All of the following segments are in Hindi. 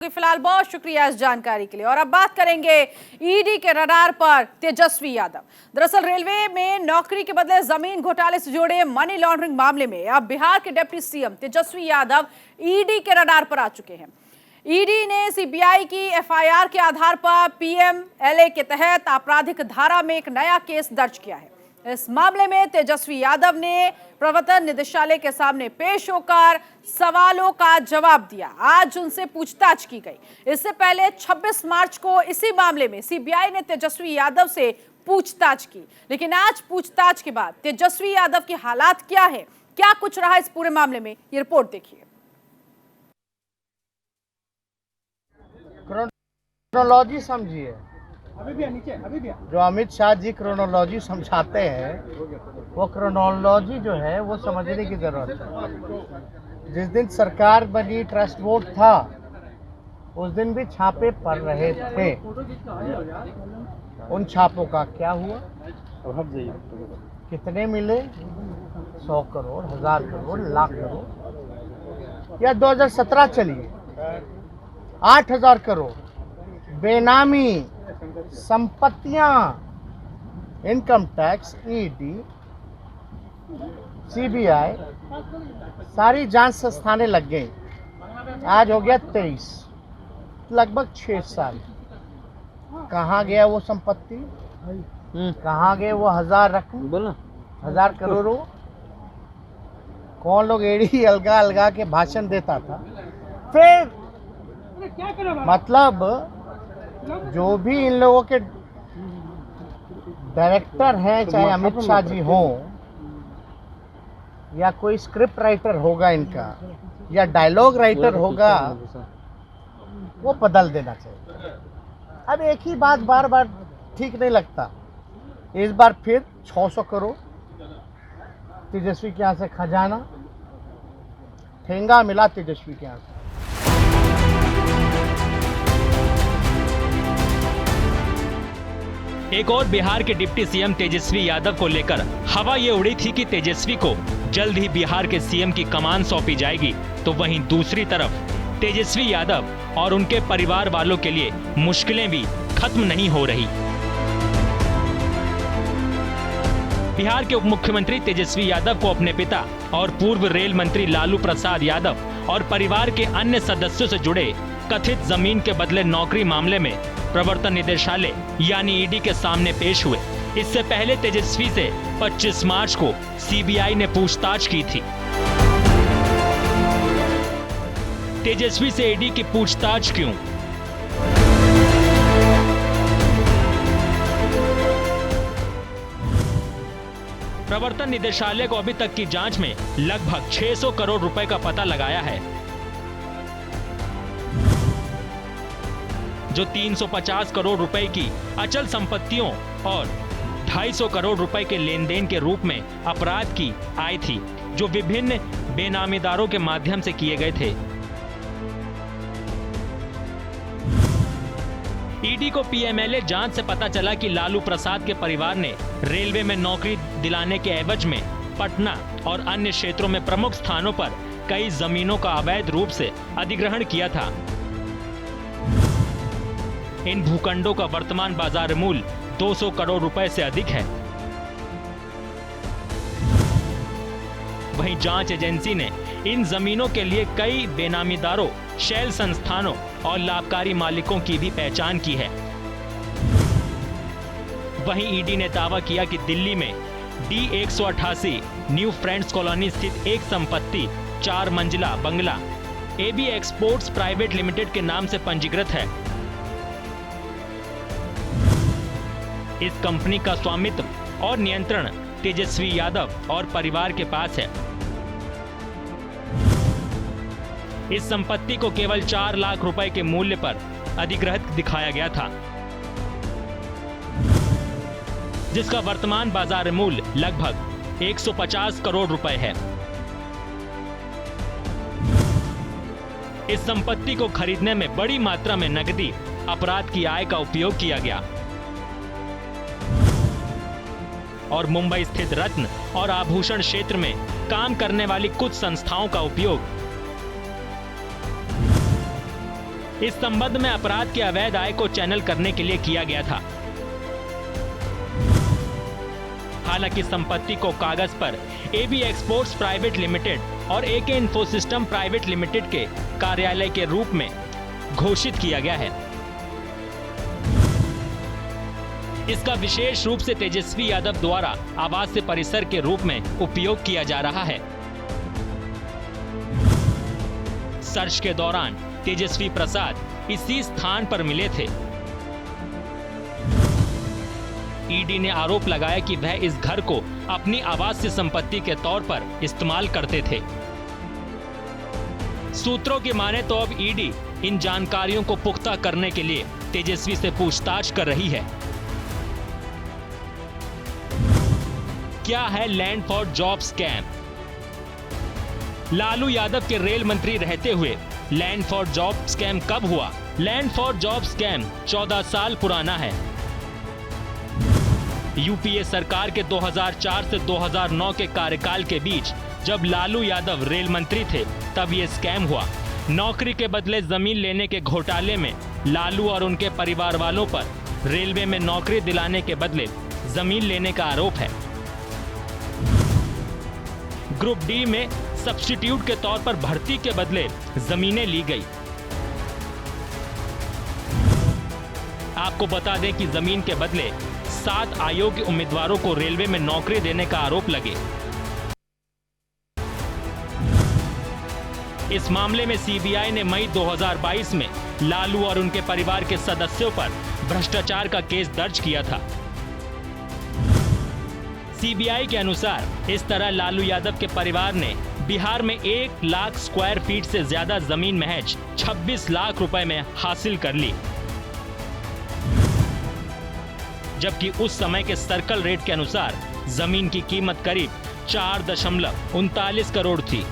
फिलहाल बहुत शुक्रिया इस जानकारी के लिए। और अब बात करेंगे ईडी के रडार पर तेजस्वी यादव। दरअसल रेलवे में नौकरी के बदले जमीन घोटाले से जुड़े मनी लॉन्ड्रिंग मामले में अब बिहार के deputy CM Tejashwi Yadav ED के रडार पर आ चुके हैं। ईडी ने सीबीआई की एफआईआर के आधार पर पीएमएलए के तहत आपराधिक धारा में एक नया केस दर्ज किया है। इस मामले में तेजस्वी यादव ने प्रवर्तन निदेशालय के सामने पेश होकर सवालों का जवाब दिया। आज उनसे पूछताछ की गई। इससे पहले 26 मार्च को इसी मामले में सीबीआई ने तेजस्वी यादव से पूछताछ की, लेकिन आज पूछताछ के बाद तेजस्वी यादव के हालात क्या है, क्या कुछ रहा इस पूरे मामले में, ये रिपोर्ट देखिए। क्रोनोलॉजी समझिए, जो अमित शाह जी क्रोनोलॉजी समझाते हैं, वो क्रोनोलॉजी जो है वो समझने की जरूरत है। जिस दिन सरकार बनी, ट्रस्ट वोट था, उस दिन भी छापे पड़ रहे थे। उन छापों का क्या हुआ, कितने मिले? 100 करोड़, 1000 करोड़, लाख करोड़। या 2017 चलिए, 8000 करोड़ बेनामी संपत्तियां, इनकम टैक्स, ईडी, सीबीआई, सारी जांच संस्थानें लग गई। आज हो गया 23, लगभग 6 साल। कहाँ गया वो संपत्ति? कहाँ गए वो 1000 रकम, 1000 करोड़ों? कौन लोग एड़ी अलगा अलगा के भाषण देता था? फिर मतलब जो भी इन लोगों के डायरेक्टर हैं, चाहे अमित शाह जी हों या कोई स्क्रिप्ट राइटर होगा इनका, या डायलॉग राइटर होगा, वो बदल देना चाहिए। अब एक ही बात बार बार ठीक नहीं लगता। इस बार फिर 600 करोड़ तेजस्वी के यहाँ से खजाना, ठेंगा मिला तेजस्वी के यहाँ से। एक और बिहार के डिप्टी सीएम तेजस्वी यादव को लेकर हवा ये उड़ी थी कि तेजस्वी को जल्द ही बिहार के सीएम की कमान सौंपी जाएगी, तो वहीं दूसरी तरफ तेजस्वी यादव और उनके परिवार वालों के लिए मुश्किलें भी खत्म नहीं हो रही। बिहार के उप मुख्यमंत्री तेजस्वी यादव को अपने पिता और पूर्व रेल मंत्री लालू प्रसाद यादव और परिवार के अन्य सदस्यों से जुड़े कथित जमीन के बदले नौकरी मामले में प्रवर्तन निदेशालय यानी ईडी के सामने पेश हुए। इससे पहले तेजस्वी से 25 मार्च को सीबीआई ने पूछताछ की थी। तेजस्वी से ईडी की पूछताछ क्यों? प्रवर्तन निदेशालय को अभी तक की जांच में लगभग 600 करोड़ रुपए का पता लगाया है, जो 350 करोड़ रुपए की अचल संपत्तियों और 250 करोड़ रुपए के लेन देन के रूप में अपराध की आय थी, जो विभिन्न बेनामीदारों के माध्यम से किए गए थे। ईडी को पीएमएलए जांच से पता चला कि लालू प्रसाद के परिवार ने रेलवे में नौकरी दिलाने के एवज में पटना और अन्य क्षेत्रों में प्रमुख स्थानों पर कई जमीनों का अवैध रूप से अधिग्रहण किया था। इन भूखंडों का वर्तमान बाजार मूल्य 200 करोड़ रुपए से अधिक है। वहीं जांच एजेंसी ने इन जमीनों के लिए कई बेनामीदारों, शैल संस्थानों और लाभकारी मालिकों की भी पहचान की है। वहीं ईडी ने दावा किया कि दिल्ली में D188 न्यू फ्रेंड्स कॉलोनी स्थित एक संपत्ति 4 मंजिला बंगला AB एक्सपोर्ट्स प्राइवेट लिमिटेड के नाम से पंजीकृत है। इस कंपनी का स्वामित्व और नियंत्रण तेजस्वी यादव और परिवार के पास है। इस संपत्ति को केवल 4 लाख रुपए के मूल्य पर अधिग्रहित दिखाया गया था, जिसका वर्तमान बाजार मूल्य लगभग 150 करोड़ रुपए है। इस संपत्ति को खरीदने में बड़ी मात्रा में नकदी अपराध की आय का उपयोग किया गया और मुंबई स्थित रत्न और आभूषण क्षेत्र में काम करने वाली कुछ संस्थाओं का उपयोग इस संबंध में अपराध के अवैध आय को चैनल करने के लिए किया गया था। हालांकि संपत्ति को कागज पर एबी एक्सपोर्ट्स प्राइवेट लिमिटेड और एके इन्फोसिस्टम प्राइवेट लिमिटेड के कार्यालय के रूप में घोषित किया गया है। इसका विशेष रूप से तेजस्वी यादव द्वारा आवासीय परिसर के रूप में उपयोग किया जा रहा है। सर्च के दौरान तेजस्वी प्रसाद इसी स्थान पर मिले थे। ईडी ने आरोप लगाया कि वह इस घर को अपनी आवासीय संपत्ति के तौर पर इस्तेमाल करते थे। सूत्रों की माने तो अब ईडी इन जानकारियों को पुख्ता करने के लिए तेजस्वी से पूछताछ कर रही है। क्या है land for job scam? Lalu Yadav के रेल मंत्री रहते हुए लैंड फॉर जॉब स्कैम कब हुआ? लैंड फॉर जॉब स्कैम 14 साल पुराना है। यूपीए सरकार के 2004 से 2009 के कार्यकाल के बीच जब लालू यादव रेल मंत्री थे तब ये स्कैम हुआ। नौकरी के बदले जमीन लेने के घोटाले में लालू और उनके परिवार वालों पर रेलवे में नौकरी दिलाने के बदले जमीन लेने का आरोप है। ग्रुप डी में सब्स्टिट्यूट के तौर पर भर्ती के बदले जमीनें ली गई। आपको बता दें कि जमीन के बदले 7 अयोग्य उम्मीदवारों को रेलवे में नौकरी देने का आरोप लगे। इस मामले में सीबीआई ने मई 2022 में लालू और उनके परिवार के सदस्यों पर भ्रष्टाचार का केस दर्ज किया था। सीबीआई के अनुसार इस तरह लालू यादव के परिवार ने बिहार में 1 लाख स्क्वायर फीट से ज्यादा जमीन महज 26 लाख रुपए में हासिल कर ली, जबकि उस समय के सर्कल रेट के अनुसार जमीन की कीमत करीब 4.39 करोड़ थी।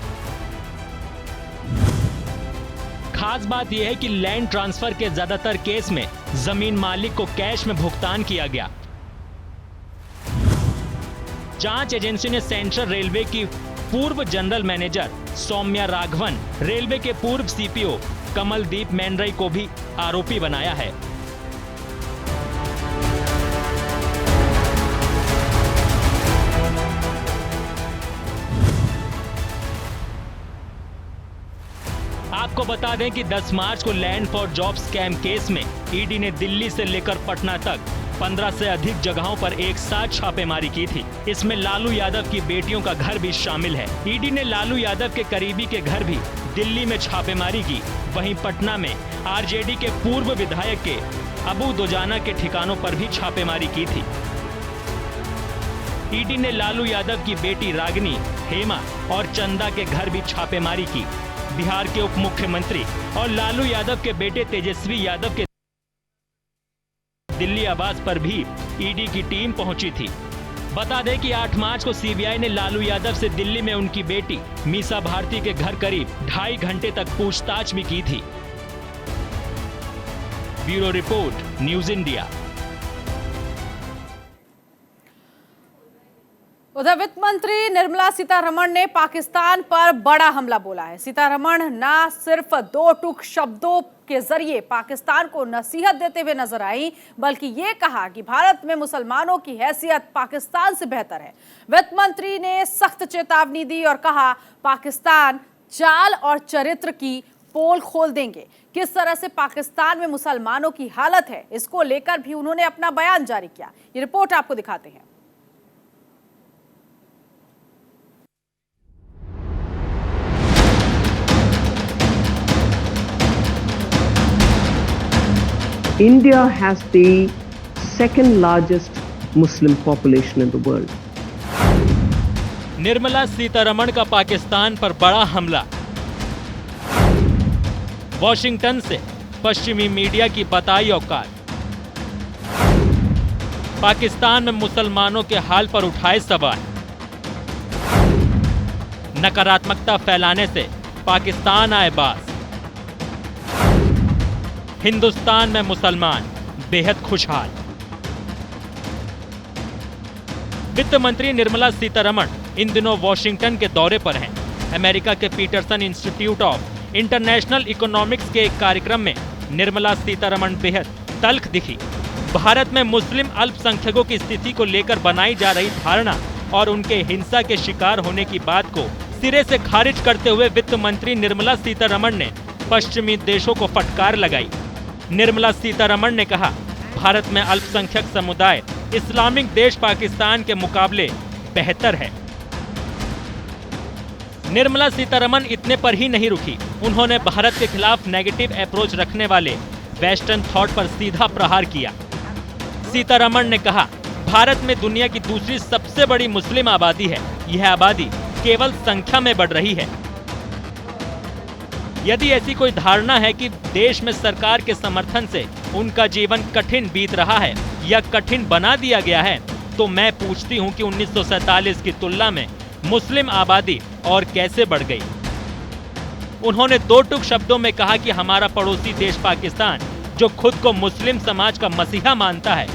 खास बात यह है कि लैंड ट्रांसफर के ज्यादातर केस में जमीन मालिक को कैश में भुगतान किया गया। जांच एजेंसी ने सेंट्रल रेलवे की पूर्व general manager Soumya Raghavan, railway के पूर्व सीपीओ कमलदीप मेनरई को भी आरोपी बनाया है। आपको बता दें कि 10 मार्च को land for job scam case में ईडी ने दिल्ली से लेकर पटना तक 15 से अधिक जगहों पर एक साथ छापेमारी की थी। इसमें लालू यादव की बेटियों का घर भी शामिल है। ईडी ने लालू यादव के करीबी के घर भी दिल्ली में छापेमारी की। वहीं पटना में आरजेडी के पूर्व विधायक के अबू दोजाना के ठिकानों पर भी छापेमारी की थी। ईडी ने लालू यादव की बेटी रागिनी, हेमा और चंदा के घर भी छापेमारी की। बिहार के उप मुख्यमंत्री और लालू यादव के बेटे तेजस्वी यादव के दिल्ली आवास पर भी ईडी की टीम पहुंची थी। बता दें कि 8 मार्च को सीबीआई ने लालू यादव से दिल्ली में उनकी बेटी मीसा भारती के घर करीब 2.5 घंटे तक पूछताछ भी की थी। Bureau report, news India. उधर वित्त मंत्री निर्मला सीतारमण ने पाकिस्तान पर बड़ा हमला बोला है। सीतारमण न सिर्फ 2 टूक शब्दों के जरिए पाकिस्तान को नसीहत देते हुए नजर आई, बल्कि ये कहा कि भारत में मुसलमानों की हैसियत पाकिस्तान से बेहतर है। वित्त मंत्री ने सख्त चेतावनी दी और कहा पाकिस्तान चाल और चरित्र की पोल खोल देंगे। किस तरह से पाकिस्तान में मुसलमानों की हालत है, इसको लेकर भी उन्होंने अपना बयान जारी किया। ये रिपोर्ट आपको दिखाते हैं। India has the second largest Muslim population in the world. Nirmala Sitharaman का पाकिस्तान पर बड़ा हमला। वॉशिंगटन से पश्चिमी मीडिया की बताई औकात। पाकिस्तान में मुसलमानों के हाल पर उठाए सवाल। नकारात्मकता फैलाने से पाकिस्तान आए बाज। हिंदुस्तान में मुसलमान बेहद खुशहाल। वित्त मंत्री निर्मला सीतारमण इन दिनों वॉशिंगटन के दौरे पर हैं। अमेरिका के Peterson institute of international economics के एक कार्यक्रम में निर्मला सीतारमण बेहद तल्ख दिखी। भारत में मुस्लिम अल्पसंख्यकों की स्थिति को लेकर बनाई जा रही धारणा और उनके हिंसा के शिकार होने की बात को सिरे से खारिज करते हुए वित्त मंत्री निर्मला सीतारमण ने पश्चिमी देशों को फटकार लगाई। निर्मला सीतारमण ने कहा, भारत में अल्पसंख्यक समुदाय इस्लामिक देश पाकिस्तान के मुकाबले बेहतर है। निर्मला सीतारमण इतने पर ही नहीं रुकी, उन्होंने भारत के खिलाफ नेगेटिव अप्रोच रखने वाले वेस्टर्न थॉट पर सीधा प्रहार किया। सीतारमण ने कहा, भारत में दुनिया की दूसरी सबसे बड़ी मुस्लिम आबादी है। यह आबादी केवल संख्या में बढ़ रही है। यदि ऐसी कोई धारणा है कि देश में सरकार के समर्थन से उनका जीवन कठिन बीत रहा है या कठिन बना दिया गया है, तो मैं पूछती हूं कि 1947 की तुलना में मुस्लिम आबादी और कैसे बढ़ गई। उन्होंने दो टूक शब्दों में कहा कि हमारा पड़ोसी देश पाकिस्तान, जो खुद को मुस्लिम समाज का मसीहा मानता है,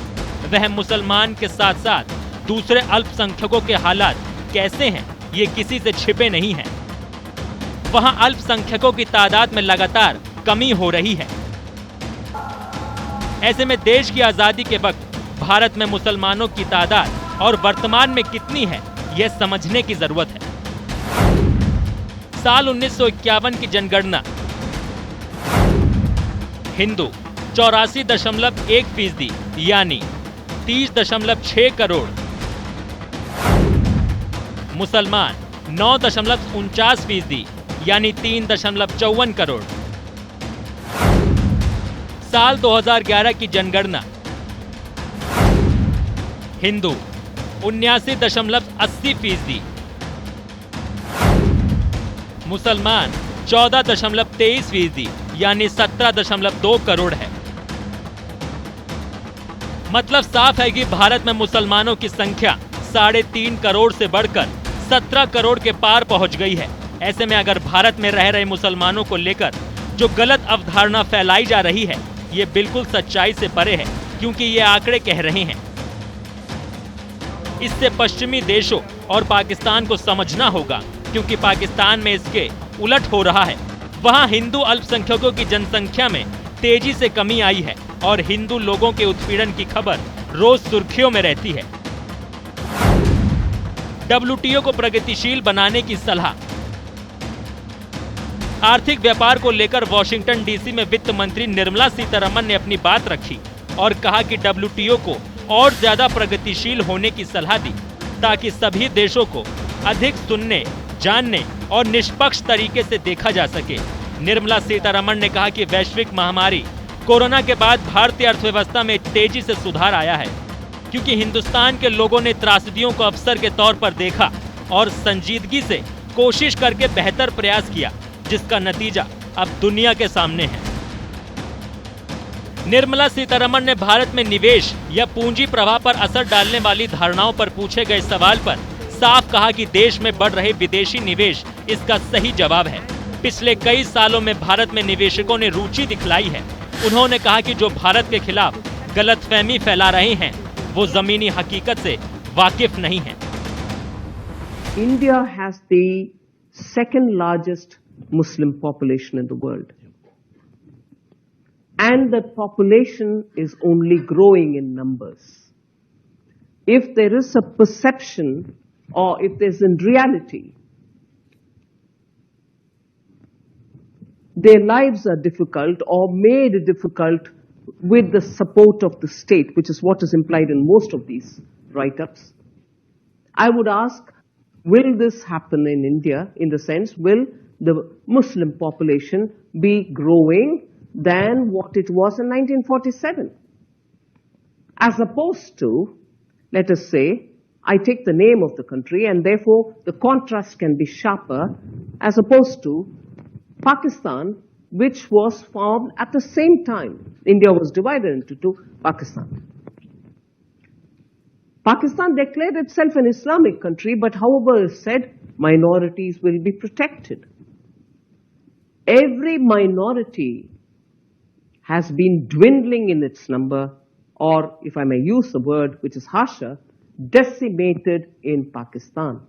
वह मुसलमान के साथ साथ दूसरे अल्पसंख्यकों के हालात कैसे हैं, ये किसी से छिपे नहीं हैं। वहां अल्पसंख्यकों की तादाद में लगातार कमी हो रही है। ऐसे में देश की आजादी के वक्त भारत में मुसलमानों की तादाद और वर्तमान में कितनी है, यह समझने की जरूरत है। साल 1951 की जनगणना, हिंदू 84.1% यानी 30.6 करोड़, मुसलमान 9.49% यानी 3.54 करोड़। साल 2011 की जनगणना, हिंदू 79.80%, मुसलमान 14.23% यानी 17.2 करोड़ है। मतलब साफ है कि भारत में मुसलमानों की संख्या 3.5 करोड़ से बढ़कर 17 करोड़ के पार पहुंच गई है। ऐसे में अगर भारत में रह रहे मुसलमानों को लेकर जो गलत अवधारणा फैलाई जा रही है, ये बिल्कुल सच्चाई से परे है, क्योंकि ये आंकड़े कह रहे हैं। इससे पश्चिमी देशों और पाकिस्तान को समझना होगा, क्योंकि पाकिस्तान में इसके उलट हो रहा है। वहां हिंदू अल्पसंख्यकों की जनसंख्या में तेजी से कमी आई है और हिंदू लोगों के उत्पीड़न की खबर रोज सुर्खियों में रहती है। WTO को प्रगतिशील बनाने की सलाह। आर्थिक व्यापार को लेकर वॉशिंगटन डीसी में वित्त मंत्री निर्मला सीतारमण ने अपनी बात रखी और कहा कि WTO को और ज्यादा प्रगतिशील होने की सलाह दी, ताकि सभी देशों को अधिक सुनने, जानने और निष्पक्ष तरीके से देखा जा सके। निर्मला सीतारमण ने कहा कि वैश्विक महामारी कोरोना के बाद भारतीय अर्थव्यवस्था में तेजी से सुधार आया है, क्योंकि हिंदुस्तान के लोगों ने त्रासदियों को अवसर के तौर पर देखा और संजीदगी से कोशिश करके बेहतर प्रयास किया, जिसका नतीजा अब दुनिया के सामने है। निर्मला सीतारमण ने भारत में निवेश या पूंजी प्रवाह पर असर डालने वाली धारणाओं पर पूछे गए सवाल पर साफ कहा कि देश में बढ़ रहे विदेशी निवेश इसका सही जवाब है। पिछले कई सालों में भारत में निवेशकों ने रुचि दिखलाई है। उन्होंने कहा कि जो भारत के खिलाफ गलतफहमी फैला रहे हैं, वो जमीनी हकीकत से वाकिफ नहीं है। India has the second largest Muslim population in the world. And the population is only growing in numbers. If there is a perception or if there's in reality, their lives are difficult or made difficult with the support of the state, which is what is implied in most of these write-ups. I would ask, will this happen in India in the sense, will the Muslim population be growing than what it was in 1947? As opposed to, let us say, I take the name of the country and therefore the contrast can be sharper, as opposed to Pakistan, which was formed at the same time. India was divided into two, Pakistan. Pakistan declared itself an Islamic country, but however is said, minorities will be protected. Every minority has been dwindling in its number, or if I may use the word which is harsher, decimated in Pakistan.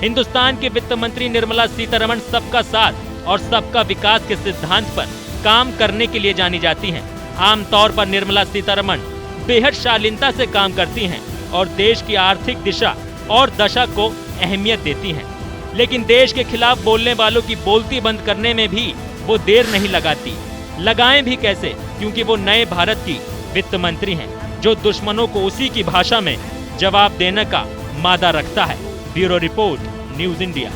Hindustan के वित्त मंत्री निर्मला सीतारमण सबका साथ और सबका विकास के सिद्धांत पर काम करने के लिए जानी जाती हैं। आमतौर पर निर्मला सीतारमण बेहद शालीनता से काम करती हैं और देश की आर्थिक दिशा और दशा को अहमियत देती हैं। लेकिन देश के खिलाफ बोलने वालों की बोलती बंद करने में भी वो देर नहीं लगाती। लगाएं भी कैसे, क्योंकि वो नए भारत की वित्त मंत्री हैं, जो दुश्मनों को उसी की भाषा में जवाब देने का मादा रखता है। Bureau report, news India.